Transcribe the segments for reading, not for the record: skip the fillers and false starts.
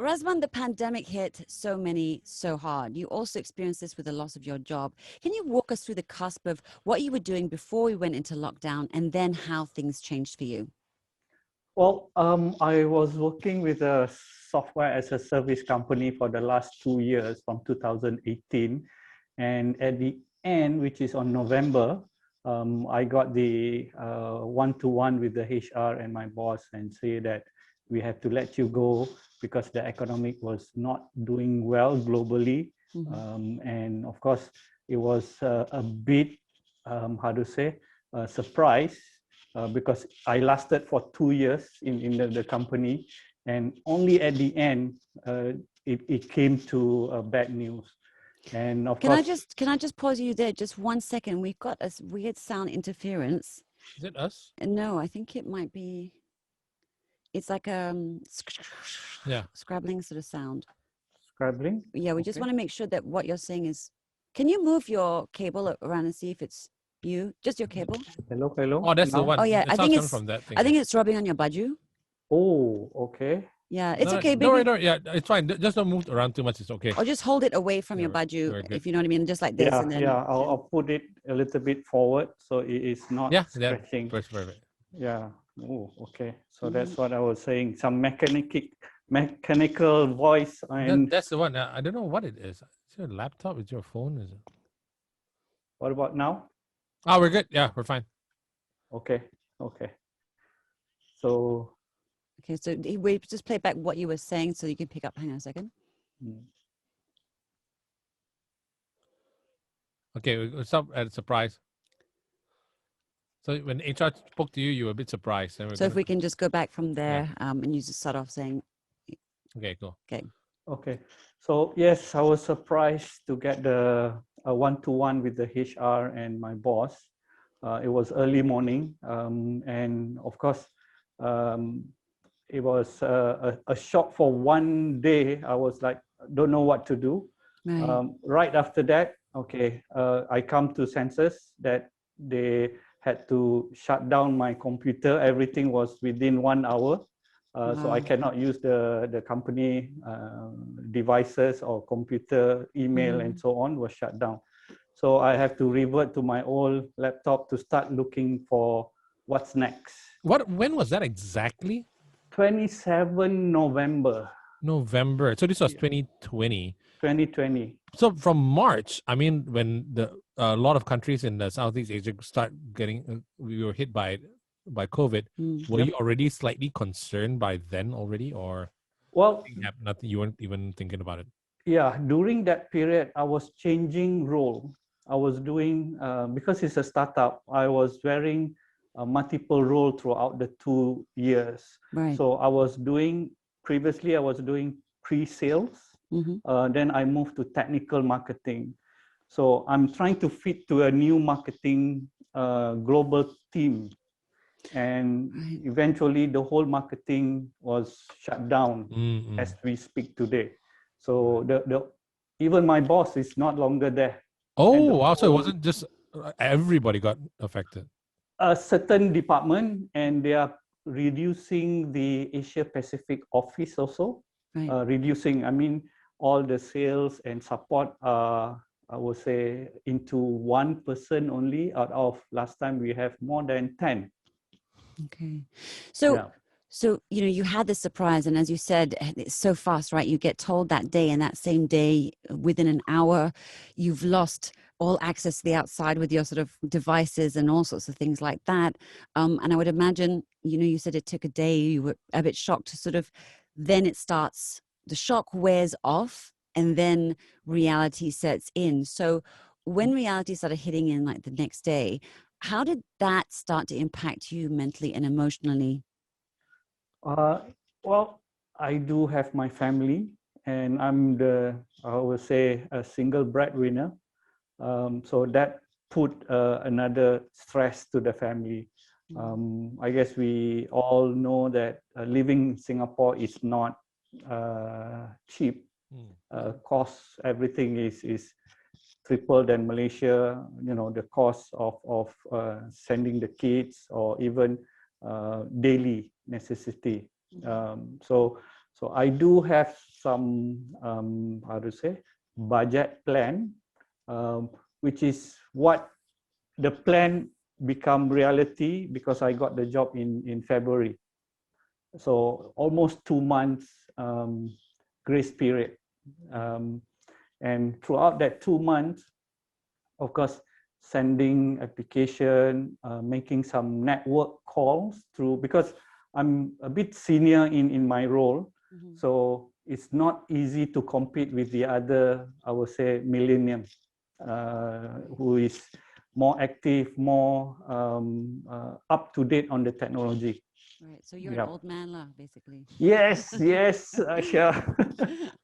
Razman, the pandemic hit so many so hard. You also experienced this with the loss of your job. Can you walk us through the cusp of what you were doing before we went into lockdown and then how things changed for you? Well, I was working with a software as a service company for the last 2 years from 2018. And at the end, which is on November, I got the one-to-one with the HR and my boss and say that we have to let you go because the economic was not doing well globally. And of course, it was a bit, how to say, a surprise because I lasted for 2 years in the company, and only at the end it came to bad news. And of course, can I just pause you there just 1 second? We've got a weird sound interference. Is it us? No, I think it might be. It's like scrabbling sort of sound. Scrabbling? Yeah, we just want to make sure that what you're saying is. Can you move your cable around and see if it's you? Just your cable. Hello, hello. Oh, that's the one. Oh yeah, I think it's from that thing. I think it's rubbing on your baju. Oh, okay. Yeah, it's no, okay, baby. Don't worry, yeah, it's fine. Just don't move around too much. It's okay. Or just hold it away from your baju, if you know what I mean, just like this. Yeah, and then, yeah. I'll put it a little bit forward so it is not stretching. Perfect. Yeah. Oh, okay. So that's what I was saying. Some mechanical voice. And that's the one. I don't know what it is. Is your laptop? Is your phone? Is it? What about now? Oh, we're good. Yeah, we're fine. Okay. Okay. So. Okay, so we just play back what you were saying so you can pick up. Hang on a second. Okay, we'll stop at a surprise. So when HR spoke to you, you were a bit surprised. So if we can just go back from there and you just start off saying. Okay, cool. Okay. Okay. So yes, I was surprised to get the one-to-one with the HR and my boss. It was early morning, and of course, it was a shock for 1 day. I was like, don't know what to do. Right after that, okay, I come to senses that they had to shut down my computer. Everything was within 1 hour. So I cannot use the company devices or computer, email, and so on was shut down. So I have to revert to my old laptop to start looking for what's next. When was that exactly? 27 November. November. So this was 2020. 2020. So from March, I mean, when a lot of countries in the Southeast Asia start getting, we were hit by COVID. Were you already slightly concerned by then already, or nothing? You weren't even thinking about it. Yeah, during that period, I was changing role. I was doing because it's a startup. I was wearing a multiple role throughout the 2 years. So I was doing previously. I was doing pre-sales. Then I moved to technical marketing. So I'm trying to fit to a new marketing global team. And eventually the whole marketing was shut down as we speak today. So even my boss is not longer there. Oh, wow. So it wasn't just everybody got affected. A certain department, and they are reducing the Asia Pacific office also. Reducing, I mean, all the sales and support, I would say, into 1 person only out of last time we have more than 10. Okay. So you had this surprise, and as you said, it's so fast, right? You get told that day, and that same day, within an hour, you've lost all access to the outside with your sort of devices and all sorts of things like that. And I would imagine, you said it took a day, you were a bit shocked to sort of, then it starts, the shock wears off, and then reality sets in. So when reality started hitting in like the next day, how did that start to impact you mentally and emotionally? Well, I do have my family, and I'm I would say, a single breadwinner. So that put another stress to the family. I guess we all know that living in Singapore is not cheap. Costs, everything is triple than Malaysia. The cost of sending the kids, or even daily necessity. So So I do have some, how to say, budget plan, which is what the plan become reality because I got the job in February. So almost 2 months grace period. And throughout that 2 months, of course, sending application, making some network calls through, because I'm a bit senior in my role. So it's not easy to compete with the other, I would say, millennium, who is more active, more up to date on the technology. Right. So you're an old man lah, basically. Yes, yes, Asha.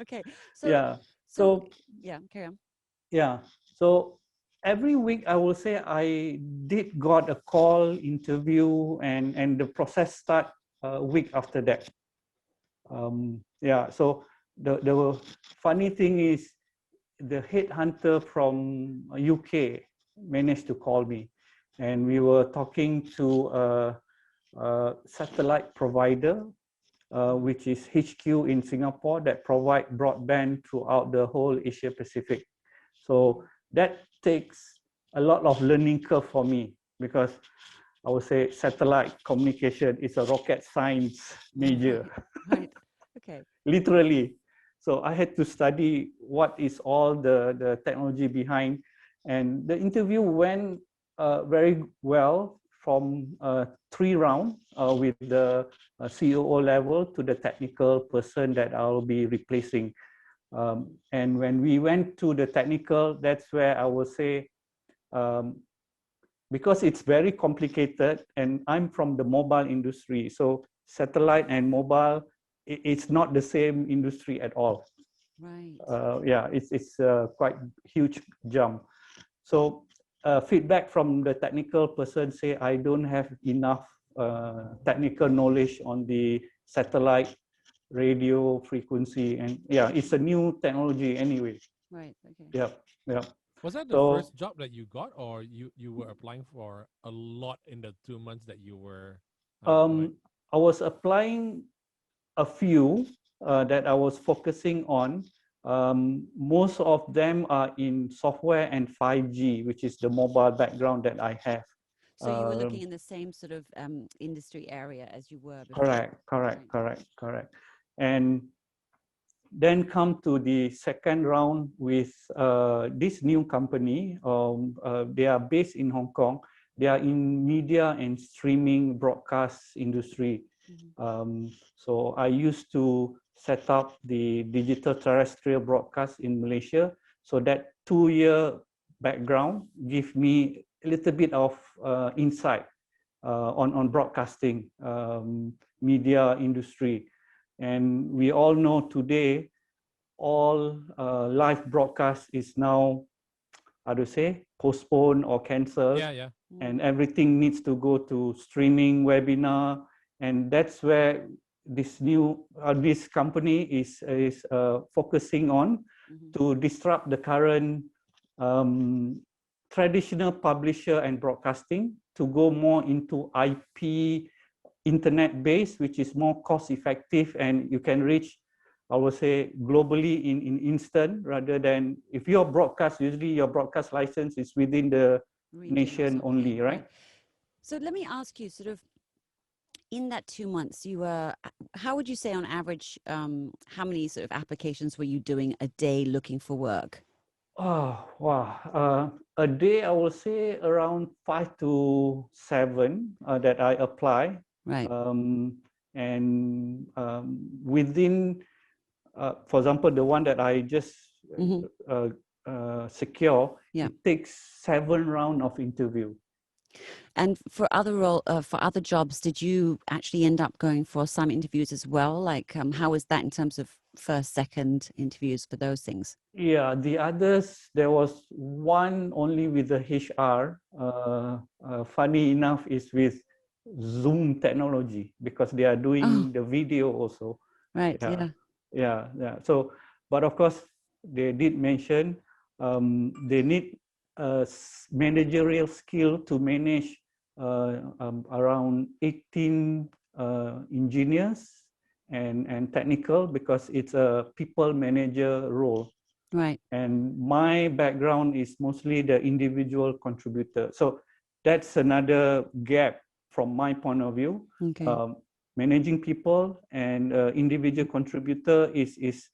Okay. So Yeah. So yeah, carry on. Yeah. So every week I will say I did got a call, interview, and the process start a week after that. Yeah. So the funny thing is the headhunter from UK managed to call me, and we were talking to a satellite provider, which is HQ in Singapore, that provide broadband throughout the whole Asia Pacific. So that takes a lot of learning curve for me, because I would say satellite communication is a rocket science major. Right. Okay. Literally. So I had to study what is all the technology behind. And the interview went very well, from 3 rounds with the COO level to the technical person that I'll be replacing. And when we went to the technical, that's where I would say, because it's very complicated, and I'm from the mobile industry, so satellite and mobile, it's not the same industry at all. Right. Yeah, it's quite huge jump. So feedback from the technical person say I don't have enough technical knowledge on the satellite radio frequency, and yeah, it's a new technology anyway. Right. Okay. Yeah, yeah. Was that the first job that you got, or you were applying for a lot in the 2 months that you were? I was applying a few that I was focusing on. Most of them are in software and 5G, which is the mobile background that I have. So you were looking in the same sort of industry area as you were before. Correct. And then come to the second round with this new company. They are based in Hong Kong. They are in media and streaming broadcast industry. So I used to set up the digital terrestrial broadcast in Malaysia. So that 2-year background give me a little bit of insight on broadcasting, media industry. And we all know today, all live broadcast is now, how to say, postponed or canceled. Yeah. And everything needs to go to streaming, webinar, and that's where this new this company is focusing on to disrupt the current traditional publisher and broadcasting, to go more into IP internet based, which is more cost effective, and you can reach, I would say, globally in instant, rather than if your broadcast, usually your broadcast license is within the nation only, right? So let me ask you, sort of, in that 2 months, you were, how would you say on average, how many sort of applications were you doing a day looking for work? Oh, wow. A day, I will say around 5 to 7 that I apply. Right. And within, for example, the one that I just secure, it takes 7 rounds of interview. And for other jobs, did you actually end up going for some interviews as well? Like, how was that in terms of first, second interviews for those things? Yeah, the others, there was one only with the HR. Funny enough, is with Zoom technology, because they are doing the video also. Right. Yeah. So, but of course, they did mention they need a managerial skill to manage around 18 engineers and technical because it's a people manager role. Right. And my background is mostly the individual contributor. So that's another gap from my point of view. Okay. Managing people and individual contributor is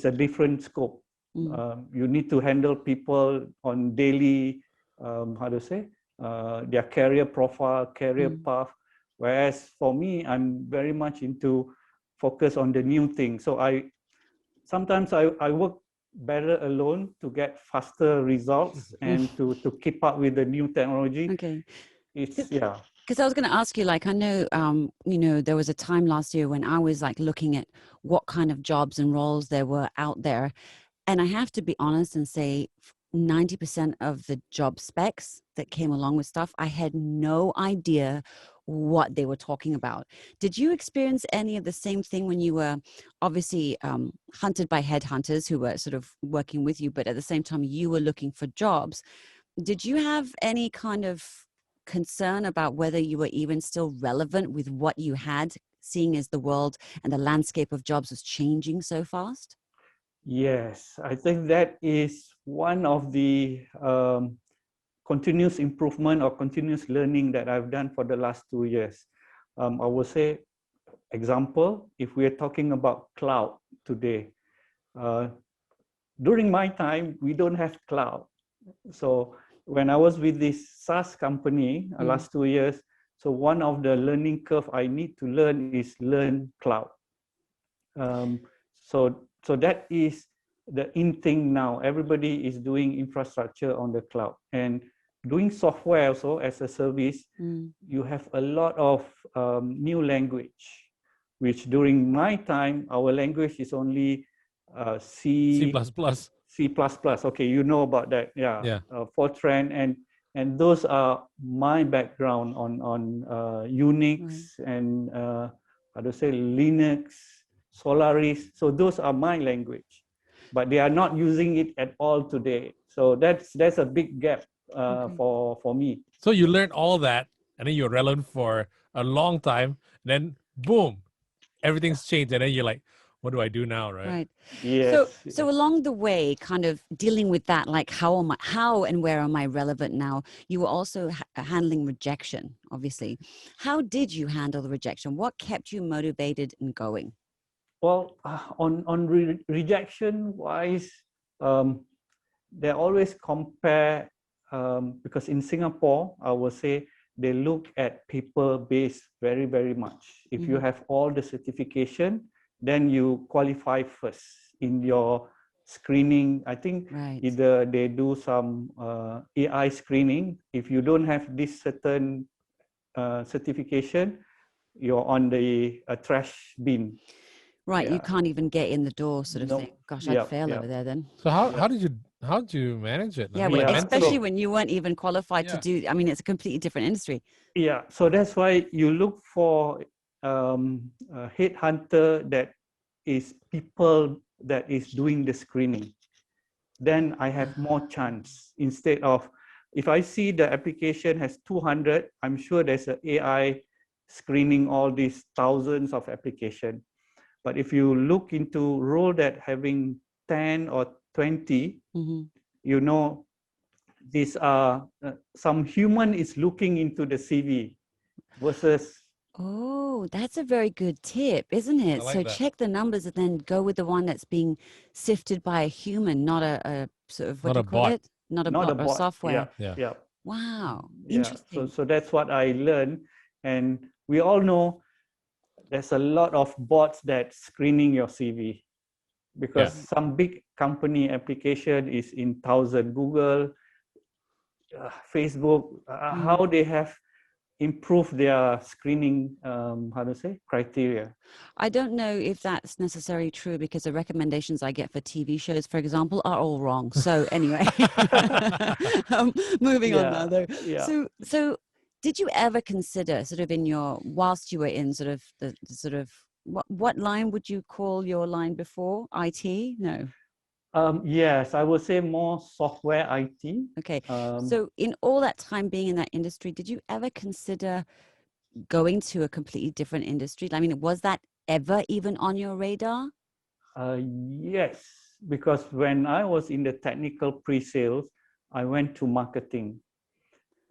a different scope. You need to handle people on daily, how to say, their career profile, career path. Whereas for me, I'm very much into focus on the new thing. So sometimes I work better alone to get faster results and to keep up with the new technology. Okay. It's, yeah. Because I was going to ask you, like, I know, you know, there was a time last year when I was like looking at what kind of jobs and roles there were out there. And I have to be honest and say 90% of the job specs that came along with stuff, I had no idea what they were talking about. Did you experience any of the same thing when you were obviously hunted by headhunters who were sort of working with you, but at the same time you were looking for jobs? Did you have any kind of concern about whether you were even still relevant with what you had, seeing as the world and the landscape of jobs was changing so fast? Yes, I think that is one of the continuous improvement or continuous learning that I've done for the last 2 years. I would say, example, if we are talking about cloud today, during my time, we don't have cloud. So when I was with this SaaS company last 2 years, so one of the learning curve I need to learn is learn cloud. So that is the in thing now. Everybody is doing infrastructure on the cloud and doing software also as a service. You have a lot of new language, which during my time, our language is only C++. C++. Okay, you know about that. Yeah. Fortran and those are my background on Unix and how to say Linux, Solaris. So those are my language, but they are not using it at all today. So that's a big gap for me. So you learned all that, and then you're relevant for a long time. Then boom, everything's changed, and then you're like, what do I do now, right? Right. Yes. So along the way, kind of dealing with that, like how and where am I relevant now? You were also handling rejection, obviously. How did you handle the rejection? What kept you motivated and going? Well, on rejection wise, they always compare because in Singapore, I would say they look at paper based very, very much. If you have all the certification, then you qualify first in your screening. I think either they do some AI screening. If you don't have this certain certification, you're on the trash bin. Right, you can't even get in the door, sort of thing. Gosh, I'd fail over there then. So how did you manage it? Yeah, especially when you weren't even qualified to do. I mean, it's a completely different industry. Yeah, so that's why you look for a headhunter that is people that is doing the screening. Then I have more chance instead of if I see the application has 200, I'm sure there's an AI screening all these thousands of application. But if you look into role that having 10 or 20, you know, these are some human is looking into the CV versus. Oh, that's a very good tip, isn't it? So check the numbers and then go with the one that's being sifted by a human, not a sort of, what do you call it? Not a bot or software. Yeah. Wow. Interesting. So that's what I learned. And we all know there's a lot of bots that screening your CV because some big company application is in thousand. Google, Facebook, how they have improved their screening, how to say, criteria. I don't know if that's necessarily true because the recommendations I get for TV shows, for example, are all wrong. So anyway, moving on now though. So did you ever consider sort of in your, whilst you were in sort of the sort of, what line would you call your line before? IT? No. Yes, I would say more software IT. Okay. So in all that time being in that industry, did you ever consider going to a completely different industry? I mean, was that ever even on your radar? Yes, because when I was in the technical pre-sales, I went to marketing.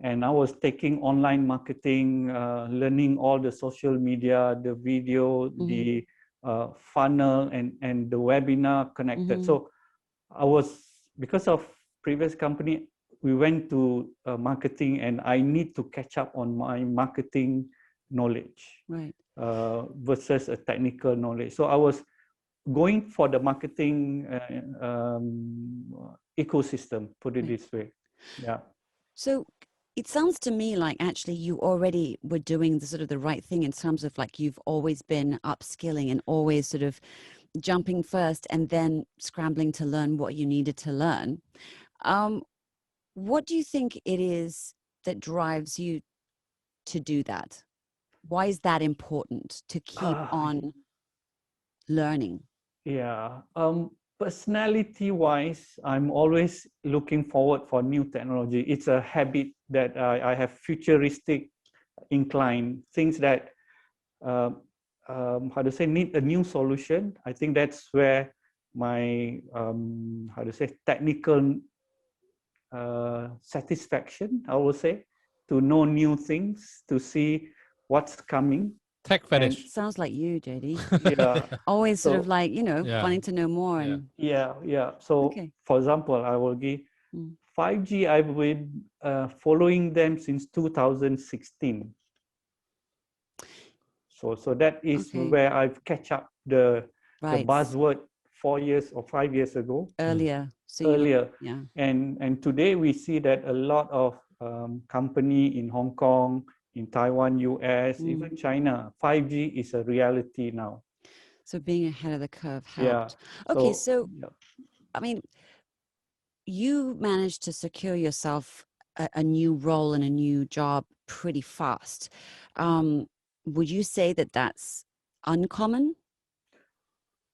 And I was taking online marketing, learning all the social media, the video, the funnel, and the webinar connected. So I was, because of previous company, we went to marketing, and I need to catch up on my marketing knowledge, right, versus a technical knowledge. So I was going for the marketing ecosystem, put it this way. Yeah. So it sounds to me like actually you already were doing the sort of the right thing in terms of like you've always been upskilling and always sort of jumping first and then scrambling to learn what you needed to learn. What do you think it is that drives you to do that? Why is that important to keep on learning? Yeah. Personality-wise, I'm always looking forward for new technology. It's a habit that I have futuristic incline, things that, how to say, need a new solution. I think that's where my, how to say, technical satisfaction, I will say, to know new things, to see what's coming. Tech fetish. Sounds like you, JD. Yeah. Always sort of like, you know, Yeah. wanting to know more. Yeah. And Yeah. So, okay. for example, I will give 5G. I've been following them since 2016. So that is where I've catch up the buzzword 4 years or 5 years ago. Earlier. So earlier. Yeah. And today we see that a lot of company in Hong Kong, in Taiwan, US, even China, 5G is a reality now. So being ahead of the curve helped. Yeah. Okay, so I mean, you managed to secure yourself a new role and a new job pretty fast. Would you say that that's uncommon?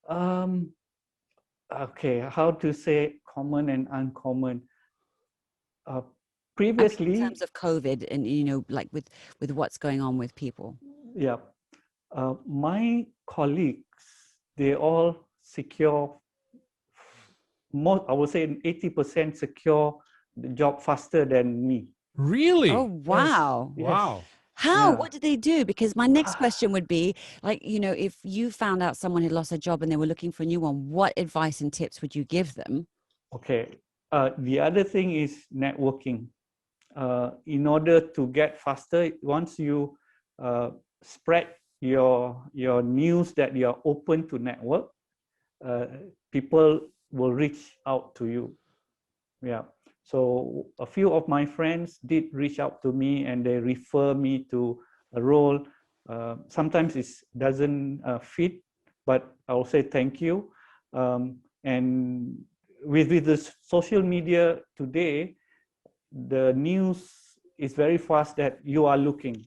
Okay, how to say common and uncommon? Previously, in terms of COVID and, you know, like with what's going on with people. Yeah. My colleagues, they all secure, more, I would say 80% secure the job faster than me. Really? Oh, wow. Yes. Wow. How? What did they do? Because my next question would be, like, you know, if you found out someone had lost a job and they were looking for a new one, what advice and tips would you give them? Okay. The other thing is networking. In order to get faster, once you spread your news that you are open to network, people will reach out to you. Yeah. So a few of my friends did reach out to me and they refer me to a role. Sometimes it doesn't fit, but I'll say thank you. And with the social media today, the news is very fast that you are looking.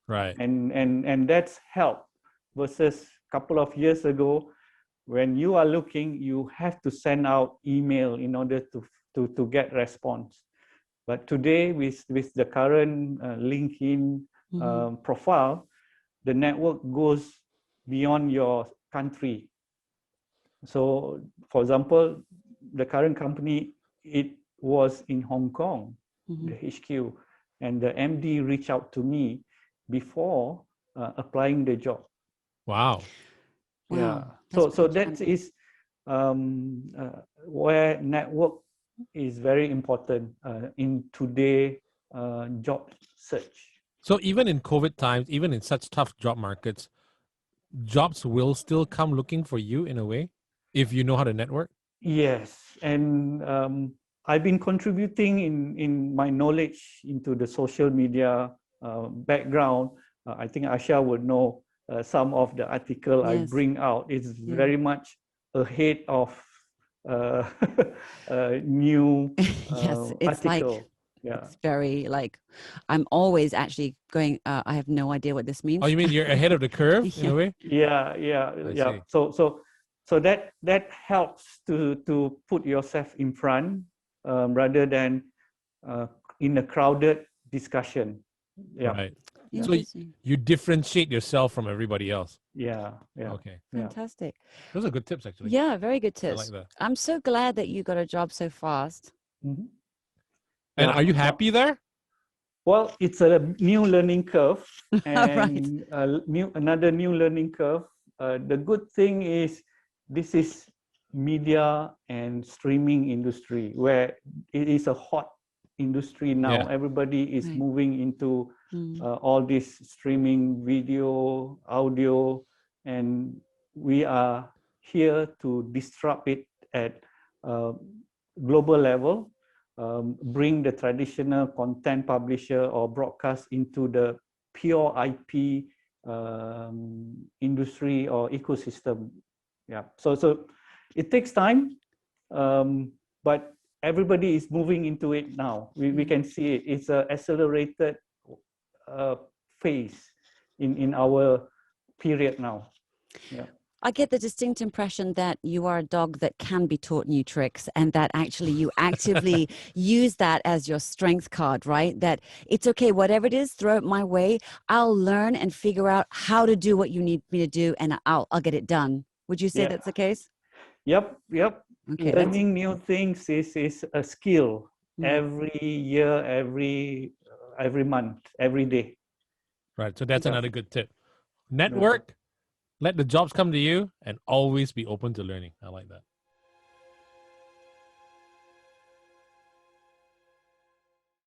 Right. And that's help versus a couple of years ago, when you are looking, you have to send out email in order to get response. But today, with the current LinkedIn profile, the network goes beyond your country. So, for example, the current company, it was in Hong Kong, the HQ, and the MD reached out to me before applying the job. Wow. Yeah. So that is where network is very important in today job search. So even in COVID times, even in such tough job markets, jobs will still come looking for you in a way, if you know how to network? Yes. And I've been contributing in my knowledge into the social media background. I think Asha would know some of the article I bring out. It's very much ahead of new yes, it's article. like it's very like I'm always actually going. I have no idea what this means. Oh, you mean you're ahead of the curve in a way? Yeah. See. So that helps to put yourself in front rather than in a crowded discussion. Yeah. Right. So you differentiate yourself from everybody else. Yeah. Okay. Fantastic. Those are good tips, actually. Yeah, very good tips. I like that. I'm so glad that you got a job so fast. Mm-hmm. And are you happy there? Well, it's a new learning curve, Right. and another new learning curve. The good thing is this is media and streaming industry where it is a hot industry now. Yeah. Everybody is Right. moving into all this streaming video, audio, and we are here to disrupt it at global level. Bring the traditional content publisher or broadcast into the pure IP industry or ecosystem. Yeah, so it takes time, but everybody is moving into it now. We can see it. It's an accelerated phase in our period now. Yeah. I get the distinct impression that you are a dog that can be taught new tricks and that actually you actively use that as your strength card, right? That it's okay, whatever it is, throw it my way. I'll learn and figure out how to do what you need me to do, and I'll get it done. Would you say that's the case? Yep. Okay, learning new things is a skill every year, every month, every day. Right. So that's another good tip. Network, let the jobs come to you, and always be open to learning. I like that.